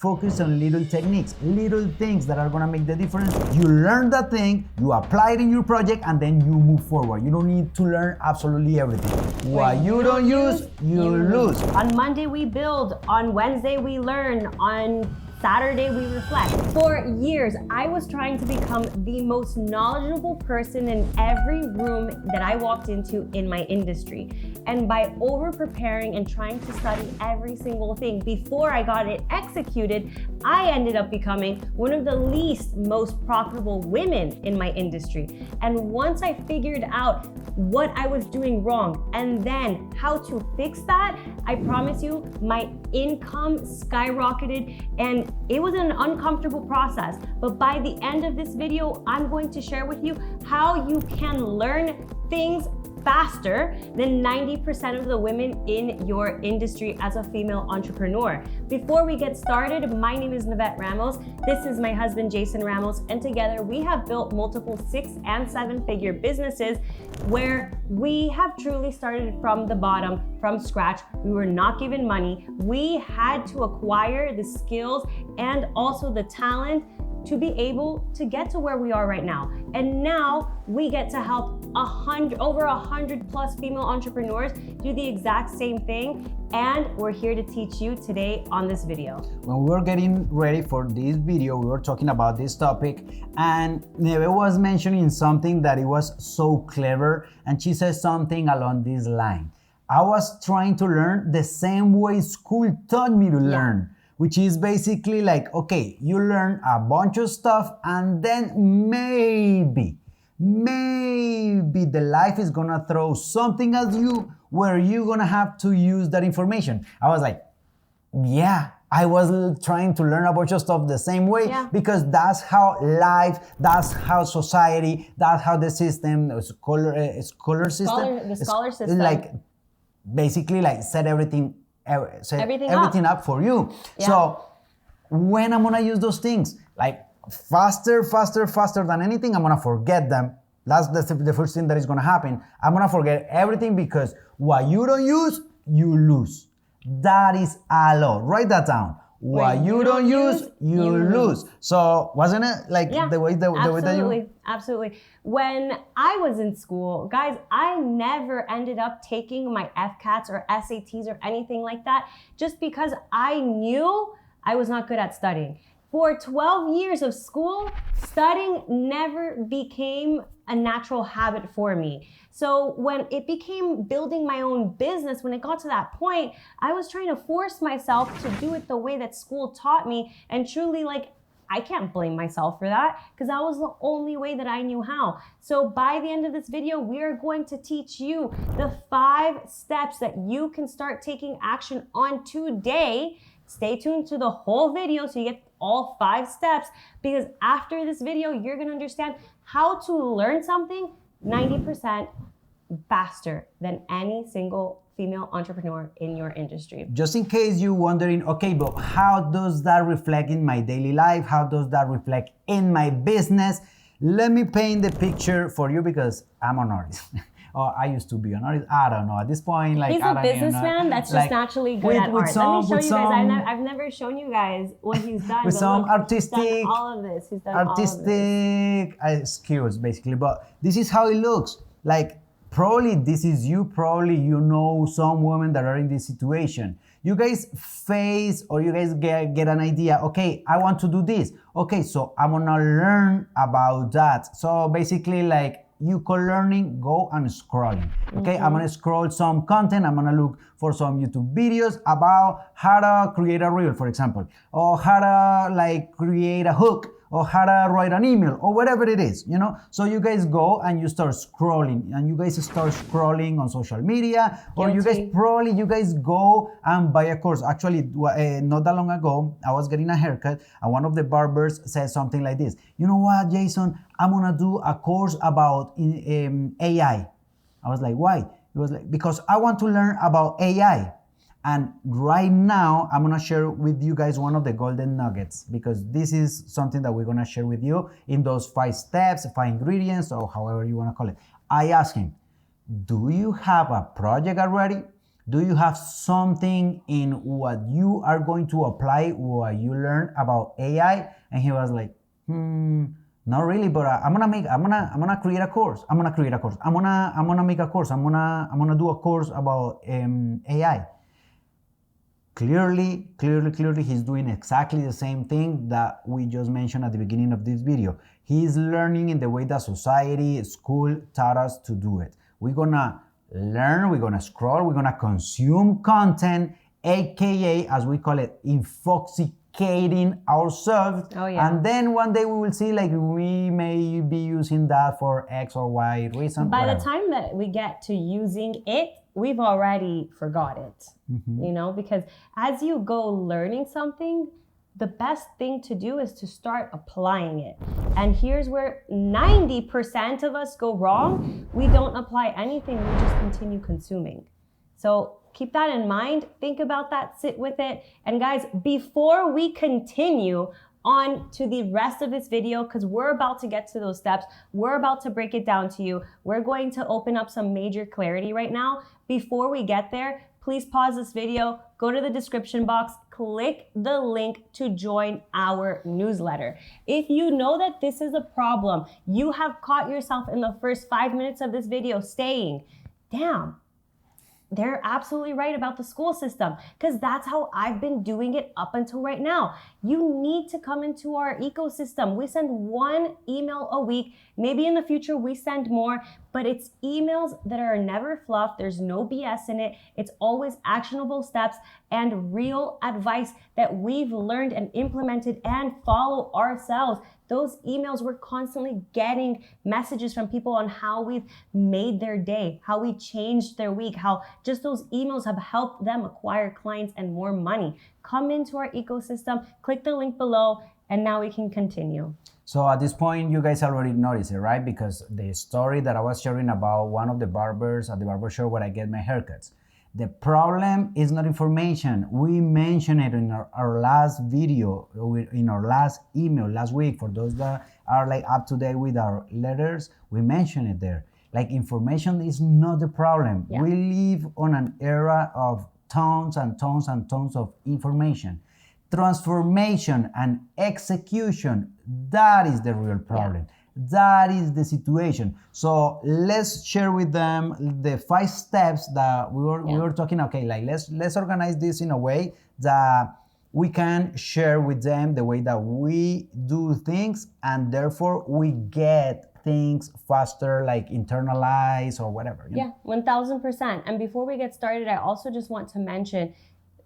Focus on little techniques, little things that are gonna make the difference. You learn that thing, you apply it in your project, and then you move forward. You don't need to learn absolutely everything. What you don't use, you lose. On Monday we build, on Wednesday we learn, on Saturday we reflect. For years, I was trying to become the most knowledgeable person in every room that I walked into in my industry. And by over preparing and trying to study every single thing before I got it executed, I ended up becoming one of the least most profitable women in my industry. And once I figured out what I was doing wrong and then how to fix that, I promise you, my income skyrocketed, and it was an uncomfortable process. But by the end of this video, I'm going to share with you how you can learn things faster than 90% of the women in your industry as a female entrepreneur. Before we get started, my name is Navette Ramos. This is my husband, Jason Ramos, and together we have built multiple 6- and 7-figure businesses where we have truly started from the bottom, from scratch. We were not given money. We had to acquire the skills and also the talent to be able to get to where we are right now. And now we get to help over 100 plus female entrepreneurs do the exact same thing. And we're here to teach you today on this video. When we were getting ready for this video, we were talking about this topic, and Neve was mentioning something that it was so clever, and she said something along this line. I was trying to learn the same way school taught me to learn. Which is basically like, okay, you learn a bunch of stuff and then maybe the life is gonna throw something at you where you're gonna have to use that information. I was like, yeah, I was trying to learn a bunch of stuff the same way because that's how life, that's how society, that's how the system, the scholar system, like basically like set everything up for you. Yeah. So when I'm gonna use those things, like faster than anything, I'm gonna forget them. That's the first thing that is gonna happen. I'm gonna forget everything because what you don't use, you lose. That is a law. Write that down. What you don't use, you lose. So wasn't it like the way that you... Absolutely. When I was in school, guys, I never ended up taking my FCATs or SATs or anything like that just because I knew I was not good at studying. For 12 years of school, studying never became a natural habit for me. So when it became building my own business, when it got to that point, I was trying to force myself to do it the way that school taught me, and truly, like, I can't blame myself for that because that was the only way that I knew how. So by the end of this video, we are going to teach you the 5 steps that you can start taking action on today. Stay tuned to the whole video so you get all 5 steps, because after this video, you're gonna understand how to learn something 90% faster than any single female entrepreneur in your industry. Just in case you're wondering, okay, but how does that reflect in my daily life? How does that reflect in my business? Let me paint the picture for you because I'm an artist. Or I used to be an artist. I don't know. At this point, like, he's a businessman that's just naturally good at art. Let me show you guys. I've never shown you guys what he's done. With some artistic, he's done all of this. He's done artistic skills, basically. But this is how it looks. Like, probably this is you. Probably you know some women that are in this situation. You guys face, or you guys get an idea. Okay, I want to do this. Okay, so I'm gonna learn about that. So basically, like, you call learning, go and scrolling. Okay, I'm gonna scroll some content. I'm gonna look for some YouTube videos about how to create a reel, for example, or how to like create a hook, or how to write an email, or whatever it is, you know? So you guys go and you start scrolling, and you guys start scrolling on social media, or you guys go and buy a course. Actually, not that long ago, I was getting a haircut, and one of the barbers said something like this: you know what, Jason, I'm gonna do a course about AI. I was like, why? It was like, because I want to learn about AI. And right now, I'm gonna share with you guys one of the golden nuggets, because this is something that we're gonna share with you in those 5 steps, 5 ingredients, or however you wanna call it. I asked him, do you have a project already? Do you have something in what you are going to apply, what you learn about AI? And he was like, not really, but I'm gonna create a course. I'm gonna create a course. I'm gonna make a course. I'm gonna do a course about AI. Clearly, he's doing exactly the same thing that we just mentioned at the beginning of this video. He's learning in the way that society, school taught us to do it. We're gonna learn, we're gonna scroll, we're gonna consume content, aka, as we call it, intoxicating ourselves. Oh, yeah. And then one day we will see like we may be using that for X or Y reason. By whatever. the time that we get to using it, we've already forgot it, you know, because as you go learning something, the best thing to do is to start applying it. And here's where 90% of us go wrong. We don't apply anything, we just continue consuming. So keep that in mind, think about that, sit with it. And guys, before we continue on to the rest of this video, because we're about to get to those steps, we're about to break it down to you. We're going to open up some major clarity right now. Before we get there, please pause this video, go to the description box, click the link to join our newsletter. If you know that this is a problem, you have caught yourself in the first 5 minutes of this video saying, damn, they're absolutely right about the school system, because that's how I've been doing it up until right now. You need to come into our ecosystem. We send 1 email a week. Maybe in the future we send more, but it's emails that are never fluff. There's no BS in it. It's always actionable steps and real advice that we've learned and implemented and follow ourselves. Those emails, we're constantly getting messages from people on how we've made their day, how we changed their week, how just those emails have helped them acquire clients and more money. Come into our ecosystem, click the link below, and now we can continue. So at this point, you guys already noticed it, right? Because the story that I was sharing about one of the barbers at the barber shop where I get my haircuts. The problem is not information. We mentioned it in our last video, in our last email last week. For those that are like up to date with our letters, we mentioned it there. Like, information is not the problem. Yeah. We live on an era of tons and tons and tons of information. Transformation and execution, that is the real problem. Yeah. That is the situation. So let's share with them the 5 steps that we were talking. Okay, like let's organize this in a way that we can share with them the way that we do things, and therefore we get things faster, like internalize or whatever. Yeah, 1000%. And before we get started, I also just want to mention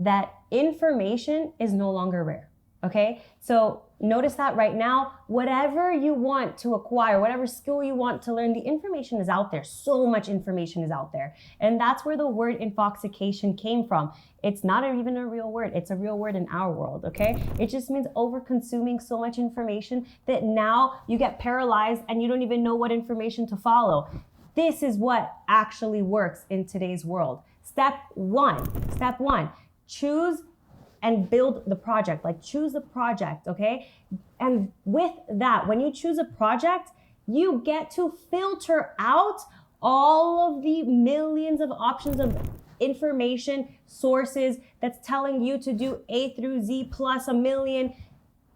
that information is no longer rare. Okay, so notice that right now, whatever you want to acquire, whatever skill you want to learn, the information is out there. So much information is out there. And that's where the word intoxication came from. It's not even a real word. It's a real word in our world, okay? It just means over consuming so much information that now you get paralyzed and you don't even know what information to follow. This is what actually works in today's world. Step one, choose and build the project. Like, choose the project, okay? And with that, when you choose a project, you get to filter out all of the millions of options of information sources that's telling you to do A through Z plus a million.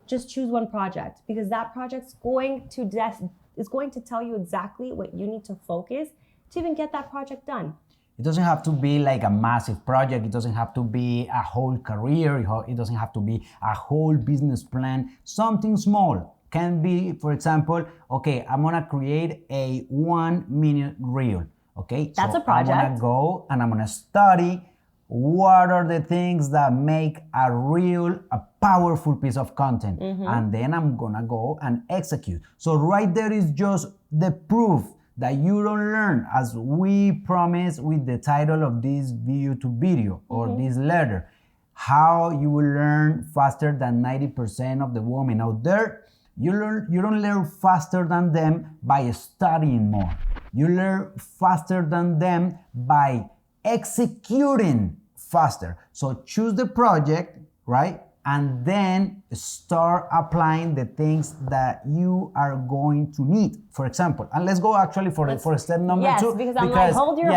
Just choose one project, because that project's going to tell you exactly what you need to focus to even get that project done. It doesn't have to be like a massive project. It doesn't have to be a whole career. It doesn't have to be a whole business plan. Something small can be, for example, okay, I'm gonna create a 1-minute reel. Okay, that's a project. I'm gonna go and I'm gonna study what are the things that make a reel a powerful piece of content. And then I'm gonna go and execute. So right there is just the proof that you don't learn, as we promised with the title of this YouTube video or this letter, how you will learn faster than 90% of the women out there. You don't learn faster than them by studying more. You learn faster than them by executing faster. So choose the project, right? and then start applying the things that you are going to need. For example, and let's go actually for step number two. Yes, because I'm like, hold your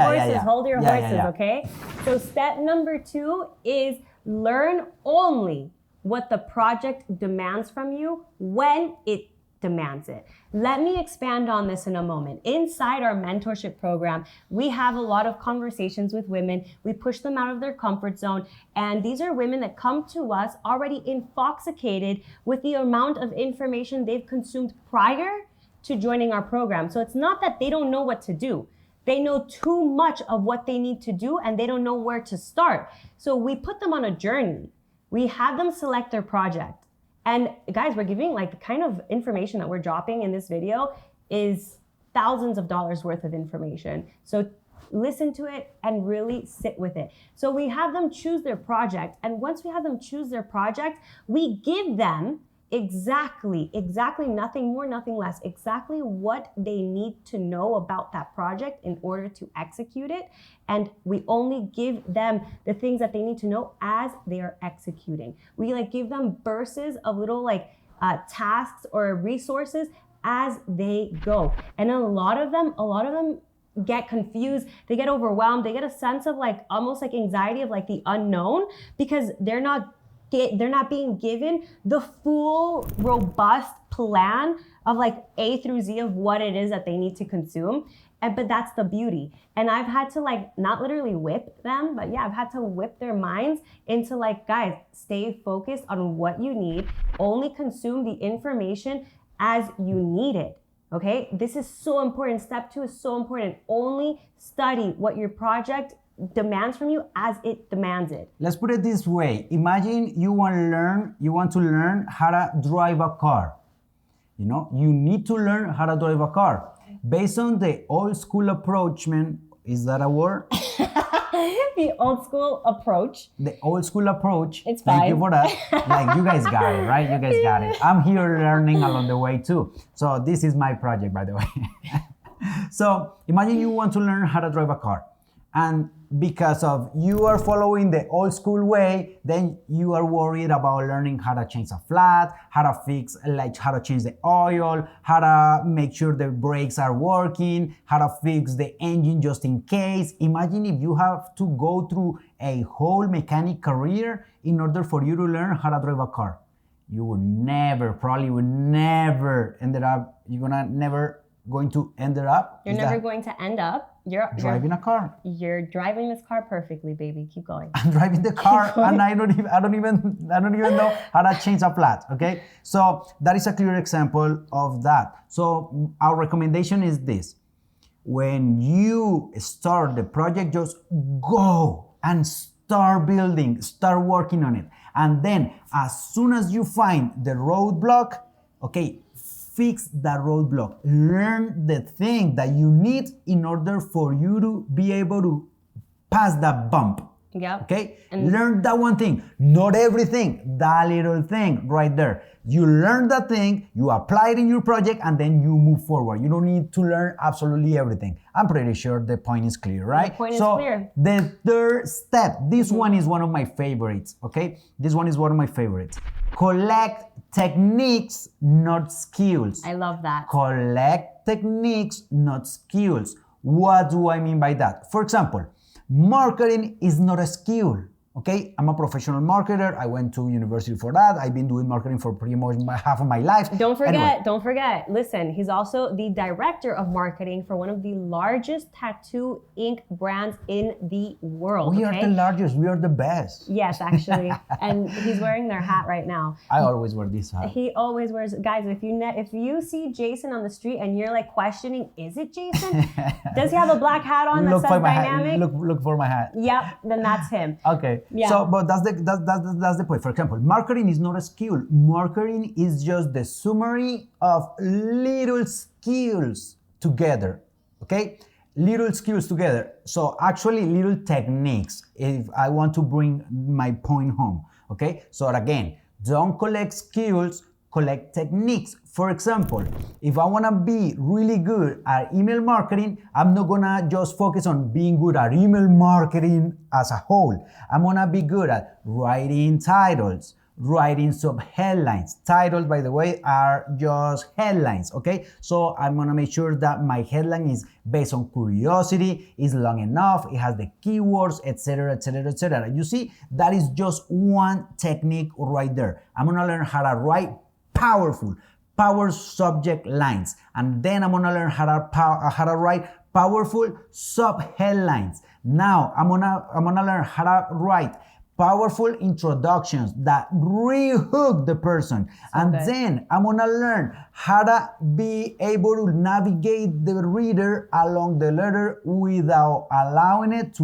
horses, okay? So step number 2 is learn only what the project demands from you when it demands it. Let me expand on this in a moment. Inside our mentorship program, we have a lot of conversations with women. We push them out of their comfort zone. And these are women that come to us already intoxicated with the amount of information they've consumed prior to joining our program. So it's not that they don't know what to do. They know too much of what they need to do and they don't know where to start. So we put them on a journey. We have them select their project. And guys, we're giving like the kind of information that we're dropping in this video is thousands of dollars worth of information. So listen to it and really sit with it. So we have them choose their project. And once we have them choose their project, we give them exactly, nothing more, nothing less, exactly what they need to know about that project in order to execute it. And we only give them the things that they need to know as they are executing. We like give them bursts of little like tasks or resources as they go. And a lot of them get confused, they get overwhelmed, they get a sense of like almost like anxiety of like the unknown because they're not being given the full robust plan of like A through Z of what it is that they need to consume. But that's the beauty. And I've had to like not literally whip them, but yeah, I've had to whip their minds into like, guys, stay focused on what you need, only consume the information as you need it. Okay, this is so important. Step 2 is so important. Only study what your project demands from you as it demands it. Let's put it this way. Imagine you want to learn how to drive a car. You know, you need to learn how to drive a car. Based on the old school approach, man, is that a word? The old school approach. The old school approach. It's fine. Thank you for that. Like you guys got it, right? You guys got it. I'm here learning along the way too. So this is my project, by the way. So imagine you want to learn how to drive a car. And because of you are following the old school way, then you are worried about learning how to change a flat, how to fix, like how to change the oil, how to make sure the brakes are working, how to fix the engine just in case. Imagine if you have to go through a whole mechanic career in order for you to learn how to drive a car. You will probably will never end up, you're never going to end up. You're never going to end up. You're driving a car. You're driving this car perfectly, baby. Keep going. I'm driving the car and I don't even know how to change a flat. Okay, so that is a clear example of that. So our recommendation is this: when you start the project, just go and start building, start working on it, and then as soon as you find the roadblock, okay, fix that roadblock. Learn the thing that you need in order for you to be able to pass that bump. Yep. Okay? And learn that one thing. Not everything. That little thing right there. You learn that thing, you apply it in your project, and then you move forward. You don't need to learn absolutely everything. I'm pretty sure the point is clear, right? The point is clear. The third step, this one is one of my favorites, okay? This one is one of my favorites. Collect techniques, not skills. I love that. Collect techniques, not skills. What do I mean by that? For example, marketing is not a skill. Okay, I'm a professional marketer. I went to university for that. I've been doing marketing for pretty much half of my life. Don't forget. Listen, he's also the director of marketing for one of the largest tattoo ink brands in the world. We are the largest. We are the best. Yes, actually. And he's wearing their hat right now. I always wear this hat. He always wears. Guys, if you see Jason on the street and you're like questioning, is it Jason? Does he have a black hat on that says dynamic? Look for my hat. Yep, then that's him. Okay. Yeah. So, but that's the point. For example, marketing is not a skill. Marketing is just the summary of little skills together. Okay, little skills together. So actually, little techniques. If I want to bring my point home. Okay. So again, don't collect skills. Collect techniques. For example, if I want to be really good at email marketing, I'm not going to just focus on being good at email marketing as a whole. I'm going to be good at writing titles, writing sub-headlines. Titles, by the way, are just headlines, okay? So I'm gonna make sure that my headline is based on curiosity, is long enough, it has the keywords, etc., etc., etc. You see, that is just one technique right there. I'm gonna learn how to write power subject lines, and then I'm gonna learn how to write powerful sub-headlines. Now I'm gonna learn how to write powerful introductions that re-hook the person. And then I'm gonna learn how to be able to navigate the reader along the letter without allowing it to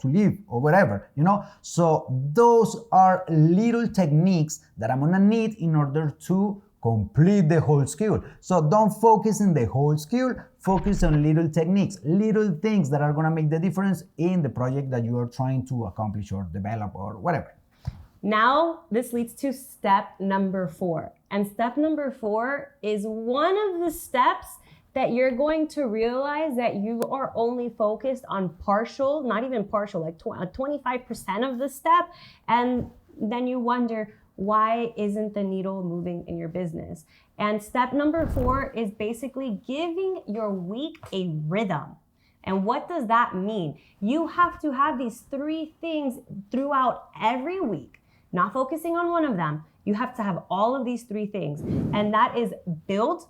leave, or whatever, you know? So those are little techniques that I'm gonna need in order to complete the whole skill. So don't focus on the whole skill, focus on little techniques, little things that are gonna make the difference in the project that you are trying to accomplish or develop or whatever. Now, this leads to step number 4. And step number 4 is one of the steps that you're going to realize that you are only focused on partial, not even partial, like 25% of the step. And then you wonder, why isn't the needle moving in your business? And step number 4 is basically giving your week a rhythm. And what does that mean? You have to have these 3 things throughout every week, not focusing on one of them. You have to have all of these 3 things. And that is build,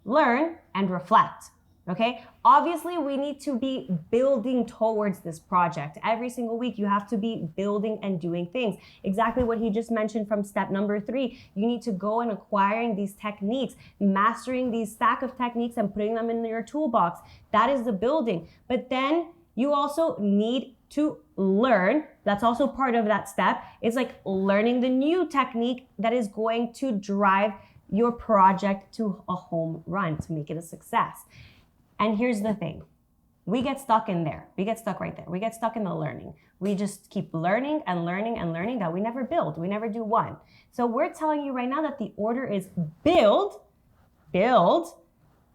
learn, and reflect. Okay, obviously we need to be building towards this project. Every single week you have to be building and doing things. Exactly what he just mentioned from step number 3. You need to go and acquiring these techniques, mastering these stack of techniques and putting them in your toolbox. That is the building. But then you also need to learn. That's also part of that step. It's like learning the new technique that is going to drive your project to a home run, to make it a success. And here's the thing, we get stuck in there. We get stuck right there. We get stuck in the learning. We just keep learning and learning and learning that we never build. We never do one. So we're telling you right now that the order is build,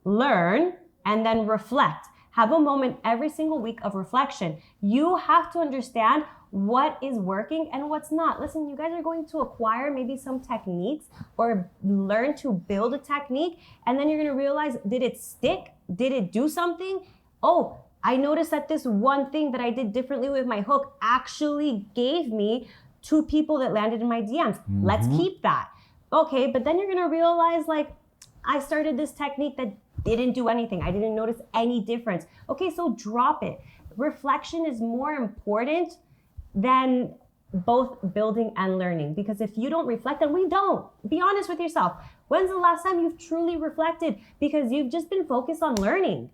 learn, and then reflect. Have a moment every single week of reflection. You have to understand what is working and what's not. Listen, you guys are going to acquire maybe some techniques or learn to build a technique, and then you're gonna realize, did it stick? Did it do something? Oh, I noticed that this one thing that I did differently with my hook actually gave me 2 people that landed in my DMs. Let's keep that. Okay, but then you're gonna realize, like, I started this technique that didn't do anything. I didn't notice any difference. Okay, so drop it. Reflection is more important than both building and learning, because if you don't reflect, and we don't, be honest with yourself. When's the last time you've truly reflected? Because you've just been focused on learning.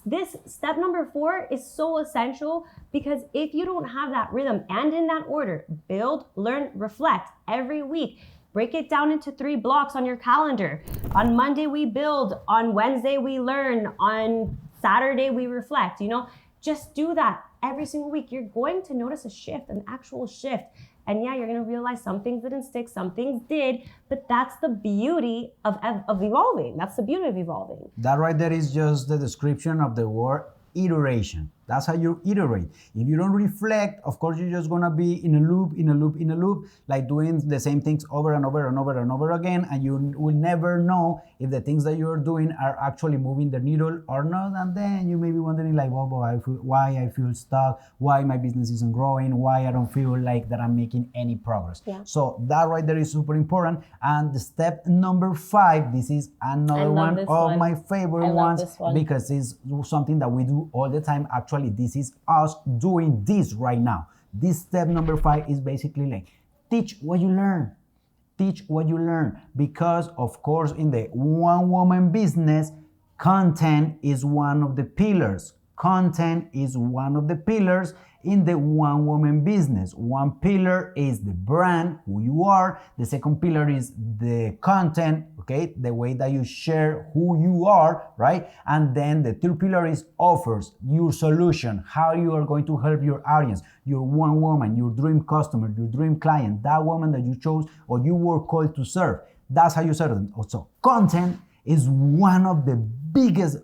This step number 4 is so essential, because if you don't have that rhythm and in that order, build, learn, reflect every week, break it down into 3 blocks on your calendar. On Monday we build, on Wednesday we learn, on Saturday we reflect, you know, just do that every single week. You're going to notice a shift, an actual shift. And yeah, you're going to realize some things didn't stick, some things did, but that's the beauty of evolving. That's the beauty of evolving. That right there is just the description of the word iteration. That's how you iterate. If you don't reflect, of course, you're just gonna be in a loop, like doing the same things over and over and over and over again, and you will never know if the things that you're doing are actually moving the needle or not. And then you may be wondering, like, why I feel stuck, why my business isn't growing, why I don't feel like that I'm making any progress. Yeah. So that right there is super important. And the step number 5, this is another one of my favorite ones, because it's something that we do all the time. Actually, this is us doing this right now. This step number 5 is basically like, teach what you learn. Teach what you learn. Because of course, in the one-woman business, content is one of the pillars. Content is one of the pillars in the one-woman business. One pillar is the brand, who you are. The second pillar is the content, okay? The way that you share who you are, right? And then the third pillar is offers, your solution, how you are going to help your audience, your one woman, your dream customer, your dream client, that woman that you chose or you were called to serve. That's how you serve them. Also, content is one of the biggest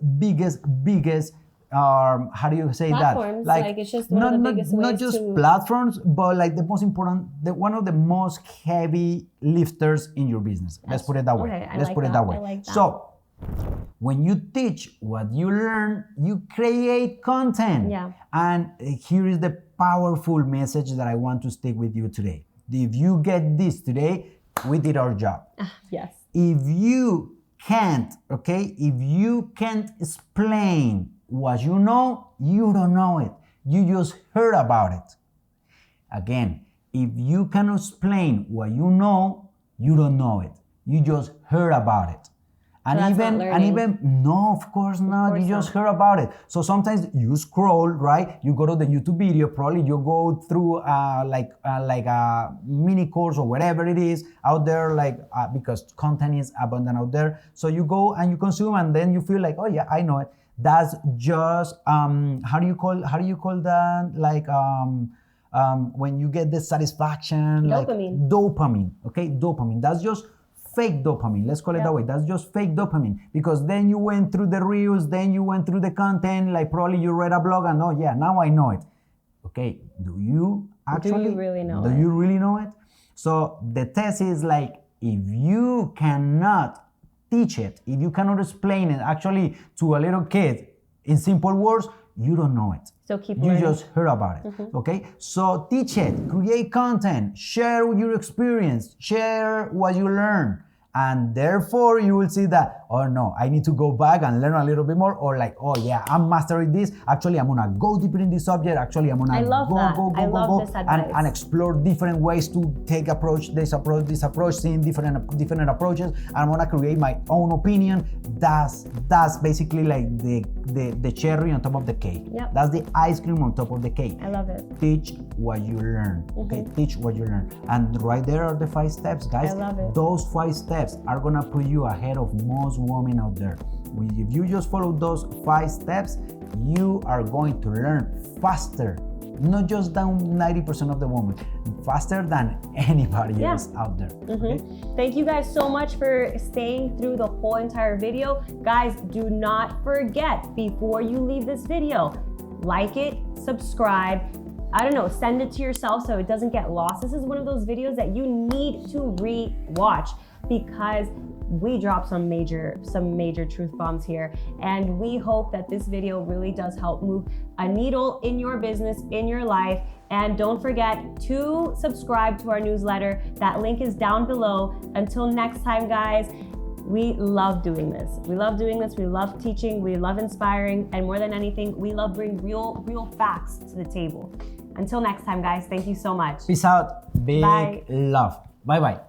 how do you say Platforms, that? like, it's just one of the biggest not ways just to- platforms, but like the most important, one of the most heavy lifters in your business. Let's put it that way. Okay, I Let's like put it that. that way. I like that. So when you teach what you learn, you create content. Yeah. And here is the powerful message that I want to stick with you today. If you get this today, we did our job. Yes. If you can't, okay, if you can't explain what you know, you don't know it. You just heard about it. Again, if you cannot explain what you know, you don't know it. You just heard about it. And that's not learning. No, of course not. You just heard about it. So sometimes you scroll, right? You go to the YouTube video, probably you go through like a mini course or whatever it is out there, like because content is abundant out there. So you go and you consume, and then you feel like, oh yeah, I know it. That's just how do you call that? Like when you get the satisfaction, Dopamine. like dopamine. Okay, dopamine. That's just fake dopamine. Let's call it that way. That's just fake dopamine, because then you went through the reels, then you went through the content, like probably you read a blog and oh yeah, now I know it. Okay, do you really know do it? you really know it? So the test is like, if you cannot teach it, if you cannot explain it actually to a little kid in simple words, you don't know it. So keep You learning. just heard about it. Okay, so teach it, create content, share your experience, share what you learn, and therefore you will see that, oh no, I need to go back and learn a little bit more, or like, oh yeah, I'm mastering this. Actually, I'm gonna go deeper in this subject. Actually, I'm gonna I love that. I love this and advice. explore different ways to take this approach, seeing different approaches. I'm gonna create my own opinion. That's basically like the cherry on top of the cake. Yep. That's the ice cream on top of the cake. I love it. Teach what you learn. Okay, teach what you learn, and right there are the 5 steps, guys. I love it. Those 5 steps are gonna put you ahead of most women out there. If you just follow those 5 steps, you are going to learn faster. Not just than 90% of the women, faster than anybody else out there. Okay? Thank you guys so much for staying through the whole entire video. Guys, do not forget, before you leave this video, like it, subscribe, I don't know, send it to yourself so it doesn't get lost. This is one of those videos that you need to re-watch, because we dropped some major truth bombs here, and we hope that this video really does help move a needle in your business, in your life. And don't forget to subscribe to our newsletter. That link is down below. Until next time, guys, we love doing this. We love doing this. We love teaching. We love inspiring. And more than anything, we love bringing real facts to the table. Until next time, guys, thank you so much. Peace out. Big Bye. love. Bye-bye.